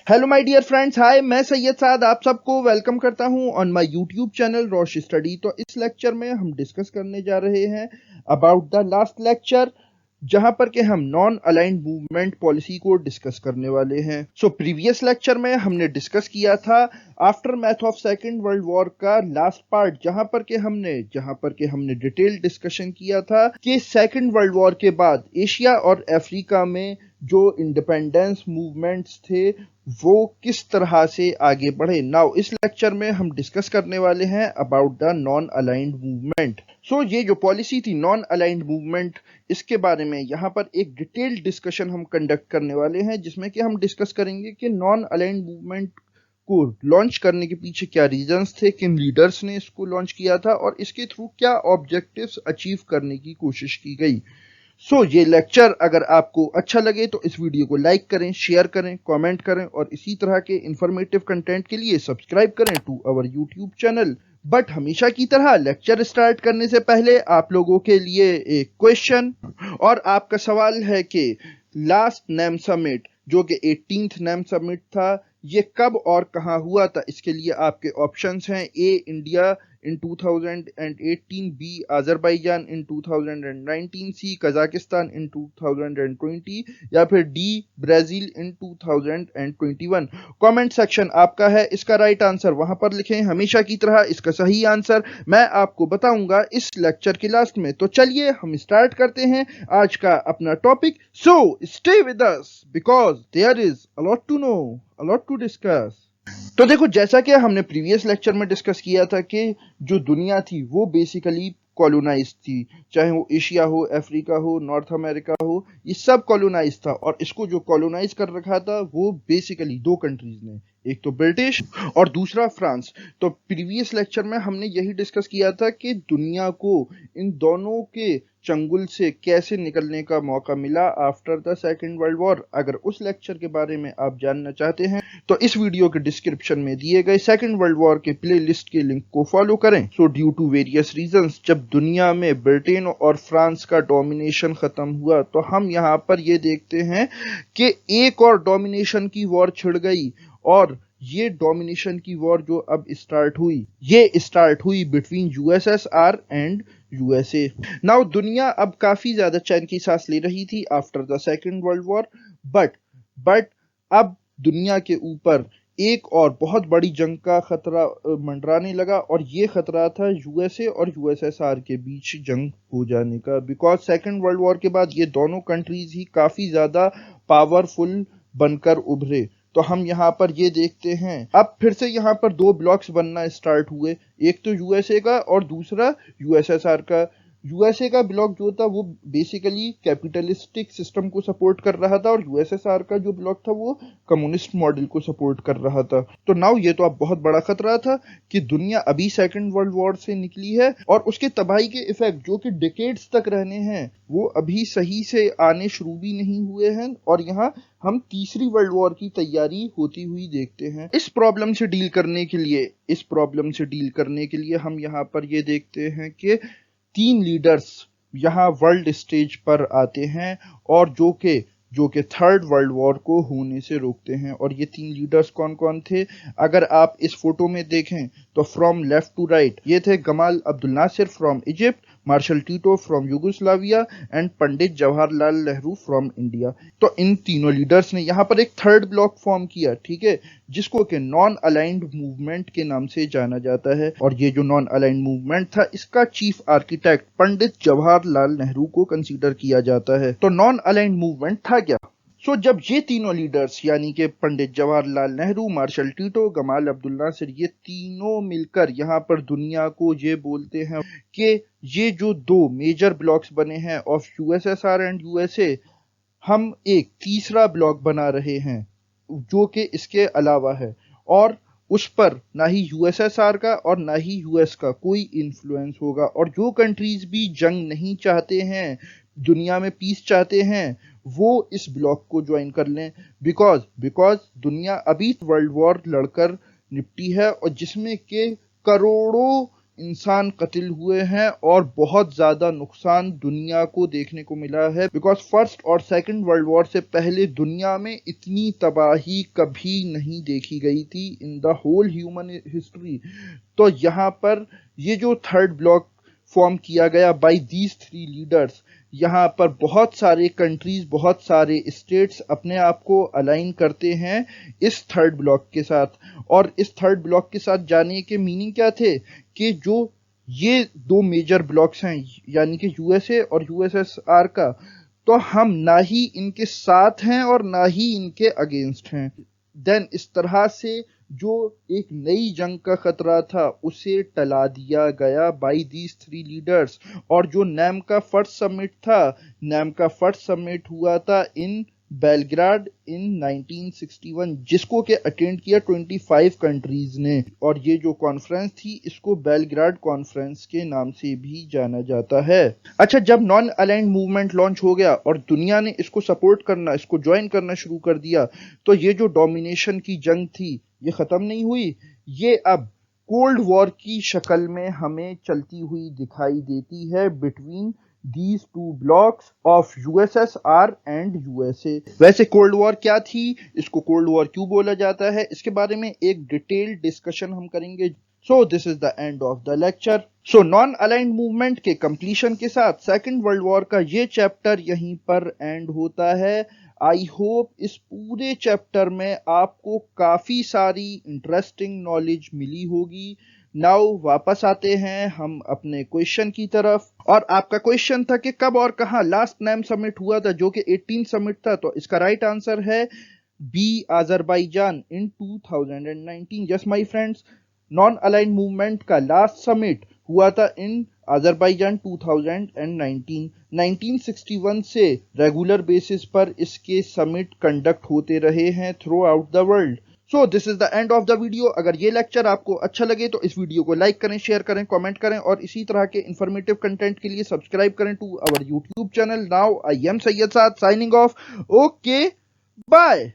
Hello my dear friends, hi, मैं सैयद साद आप सबको वेलकम करता हूं on my YouTube channel Rosh study. तो इस लेक्चर में हम डिस्कस करने जा रहे हैं अबाउट द लास्ट लेक्चर, जहां पर के हम नॉन अलाइंड मूवमेंट पॉलिसी को डिस्कस करने वाले हैं। सो प्रीवियस लेक्चर में हमने डिस्कस किया था after math of second world war का लास्ट पार्ट, जहां पर के हमने डिटेल डिस्कशन किया था कि सेकेंड वर्ल्ड वॉर के बाद एशिया और अफ्रीका में जो इंडिपेंडेंस मूवमेंट्स थे वो किस तरह से आगे बढ़े। नाउ इस लेक्चर में हम डिस्कस करने वाले हैं about the non aligned movement. So ये जो पॉलिसी थी नॉन अलाइंड मूवमेंट, इसके बारे में यहाँ पर एक डिटेल्ड डिस्कशन हम कंडक्ट करने वाले हैं, जिसमें कि हम डिस्कस करेंगे कि नॉन अलाइंड मूवमेंट को लॉन्च करने के पीछे क्या रीजंस थे, किन लीडर्स ने इसको लॉन्च किया था और इसके थ्रू क्या ऑब्जेक्टिव्स अचीव करने की कोशिश की गई। ये लेक्चर अगर आपको अच्छा लगे तो इस वीडियो को लाइक करें, शेयर करें, कमेंट करें और इसी तरह के इंफॉर्मेटिव कंटेंट के लिए सब्सक्राइब करें to our YouTube channel. But हमेशा की तरह लेक्चर स्टार्ट करने से पहले आप लोगों के लिए एक क्वेश्चन, और आपका सवाल है कि लास्ट नेम समिट जो कि 18th नेम समिट था, ये कब और कहां हुआ था। इसके लिए आपके ऑप्शंस हैं: A India in 2018, B Azerbaijan in 2019, C Kazakhstan in 2020 या फिर D Brazil in 2021। Comment section आपका है, इसका राइट आंसर वहां पर लिखें। हमेशा की तरह इसका सही आंसर मैं आपको बताऊंगा इस लेक्चर के लास्ट में। तो चलिए हम स्टार्ट करते हैं आज का अपना topic. So stay with us because there is a lot to know, a lot to discuss. तो देखो, जैसा कि हमने प्रीवियस लेक्चर में डिस्कस किया था कि जो दुनिया थी वो बेसिकली कॉलोनाइज थी, चाहे वो एशिया हो, अफ्रीका हो, नॉर्थ अमेरिका हो, ये सब कॉलोनाइज था। और इसको जो कॉलोनाइज कर रखा था वो बेसिकली दो कंट्रीज ने, एक तो ब्रिटिश और दूसरा फ्रांस। तो प्रीवियस लेक्चर में हमने यही डिस्कस किया था कि दुनिया को इन दोनों के चंगुल से कैसे निकलने का मौका मिला after the second world war. अगर उस लेक्चर के बारे में आप जानना चाहते हैं तो इस वीडियो के डिस्क्रिप्शन में दिए गए सेकेंड वर्ल्ड वॉर के प्लेलिस्ट के लिंक को फॉलो करें। So due to various reasons, जब दुनिया में ब्रिटेन और फ्रांस का डोमिनेशन खत्म हुआ तो हम यहाँ पर ये देखते हैं कि एक और डोमिनेशन की वॉर छिड़ गई। और ये डोमिनेशन की वॉर जो अब स्टार्ट हुई, ये स्टार्ट हुई between USSR and USA. Now दुनिया अब काफी ज्यादा चैन की सांस ले रही थी after the second world war, but अब दुनिया के ऊपर एक और बहुत बड़ी जंग का खतरा मंडराने लगा, और ये खतरा था यूएसए और यूएसएसआर के बीच जंग हो जाने का। बिकॉज सेकेंड वर्ल्ड वॉर के बाद ये दोनों कंट्रीज ही काफी ज्यादा पावरफुल बनकर उभरे। तो हम यहाँ पर ये देखते हैं अब फिर से यहाँ पर दो ब्लॉक्स बनना स्टार्ट हुए, एक तो यूएसए का और दूसरा यूएसएसआर का। यूएसए का ब्लॉक जो था वो बेसिकली कैपिटलिस्टिक सिस्टम को सपोर्ट कर रहा था, और यूएसएसआर का जो ब्लॉक था वो कम्युनिस्ट मॉडल को सपोर्ट कर रहा था। तो नाउ ये तो अब बहुत बड़ा खतरा था कि दुनिया अभी सेकेंड वर्ल्ड वॉर से निकली है और उसके तबाही के इफेक्ट जो कि डिकेड्स तक रहने हैं वो अभी सही से आने शुरू भी नहीं हुए हैं, और यहाँ हम तीसरी वर्ल्ड वॉर की तैयारी होती हुई देखते हैं। इस प्रॉब्लम से डील करने के लिए हम यहाँ पर ये देखते हैं कि तीन लीडर्स यहाँ वर्ल्ड स्टेज पर आते हैं और जो कि थर्ड वर्ल्ड वॉर को होने से रोकते हैं। और ये तीन लीडर्स कौन कौन थे, अगर आप इस फोटो में देखें तो फ्रॉम लेफ्ट टू राइट ये थे Gamal Abdul Nasser from Egypt, Marshal Tito from Yugoslavia and Pandit Jawaharlal Nehru from India. तो इन तीनों लीडर्स ने यहाँ पर एक थर्ड ब्लॉक फॉर्म किया, ठीक है, जिसको कि नॉन अलाइंड मूवमेंट के नाम से जाना जाता है। और ये जो नॉन अलाइंड मूवमेंट था इसका चीफ आर्किटेक्ट पंडित जवाहरलाल नेहरू को कंसीडर किया जाता है। तो नॉन अलाइंड मूवमेंट था क्या? जब ये तीनों लीडर्स यानी कि Pandit Jawaharlal Nehru, marshal Tito, Gamal Abdul Nasser, ये तीनों मिलकर यहाँ पर दुनिया को ये बोलते हैं कि ये जो दो मेजर ब्लॉक्स बने हैं ऑफ यूएसएसआर एंड यूएसए, हम एक तीसरा ब्लॉक बना रहे हैं जो कि इसके अलावा है, और उस पर ना ही यूएसएसआर का और ना ही यूएस का कोई इन्फ्लुएंस होगा। और जो कंट्रीज भी जंग नहीं चाहते हैं, दुनिया में पीस चाहते हैं, वो इस ब्लॉक को ज्वाइन कर लें। बिकॉज दुनिया अभी वर्ल्ड वॉर लड़कर निपटी है और जिसमें के करोड़ों इंसान कत्ल हुए हैं और बहुत ज्यादा नुकसान दुनिया को देखने को मिला है, बिकॉज फर्स्ट और सेकंड वर्ल्ड वॉर से पहले दुनिया में इतनी तबाही कभी नहीं देखी गई थी in the whole human history. तो यहाँ पर ये जो थर्ड ब्लॉक फॉर्म किया गया बाय दीज थ्री लीडर्स, यहाँ पर बहुत सारे कंट्रीज, बहुत सारे स्टेट्स अपने आप को अलाइन करते हैं इस थर्ड ब्लॉक के साथ। और इस थर्ड ब्लॉक के साथ जाने के मीनिंग क्या थे कि जो ये दो मेजर ब्लॉक्स हैं यानी कि यूएसए और यूएसएसआर का, तो हम ना ही इनके साथ हैं और ना ही इनके अगेंस्ट हैं। देन इस तरह से जो एक नई जंग का खतरा था उसे टला दिया गया बाय दीज थ्री लीडर्स। और जो नैम का फर्स्ट समिट था, नैम का फर्स्ट समिट हुआ था इन बेलग्राड इन 1961, जिसको के अटेंड किया 25 कंट्रीज ने। और ये जो कॉन्फ्रेंस थी इसको बेलग्राड कॉन्फ्रेंस के नाम से भी जाना जाता है। अच्छा, जब नॉन अलाइंड मूवमेंट लॉन्च हो गया और दुनिया ने इसको सपोर्ट करना, इसको ज्वाइन करना शुरू कर दिया, तो ये जो डोमिनेशन की जंग थी ये खत्म नहीं हुई, ये अब कोल्ड वॉर की शक्ल में हमें चलती हुई दिखाई देती है between these two blocks of USSR and USA। वैसे कोल्ड वॉर क्या थी, इसको कोल्ड वॉर क्यों बोला जाता है, इसके बारे में एक डिटेल्ड डिस्कशन हम करेंगे। So this is the end of the lecture. So non aligned movement के कंप्लीशन के साथ सेकेंड वर्ल्ड वॉर का ये चैप्टर यहीं पर एंड होता है। आई होप इस पूरे चैप्टर में आपको काफी सारी इंटरेस्टिंग नॉलेज मिली होगी। नाउ वापस आते हैं हम अपने क्वेश्चन की तरफ। और आपका क्वेश्चन था कि कब और कहां लास्ट नैम समिट हुआ था, जो कि 18 समिट था। तो इसका राइट आंसर है B, Azerbaijan in 2019। Yes my friends, non aligned movement का लास्ट समिट हुआ था इन अजरबैजान 2019। 1961 से रेगुलर बेसिस पर इसके समिट कंडक्ट होते रहे हैं through out the world. So this is the end of the video. अगर ये लेक्चर आपको अच्छा लगे तो इस वीडियो को लाइक करें, शेयर करें, कमेंट करें और इसी तरह के इंफॉर्मेटिव कंटेंट के लिए सब्सक्राइब करें to our YouTube channel. Now I am Syed Saad signing off. Okay, bye.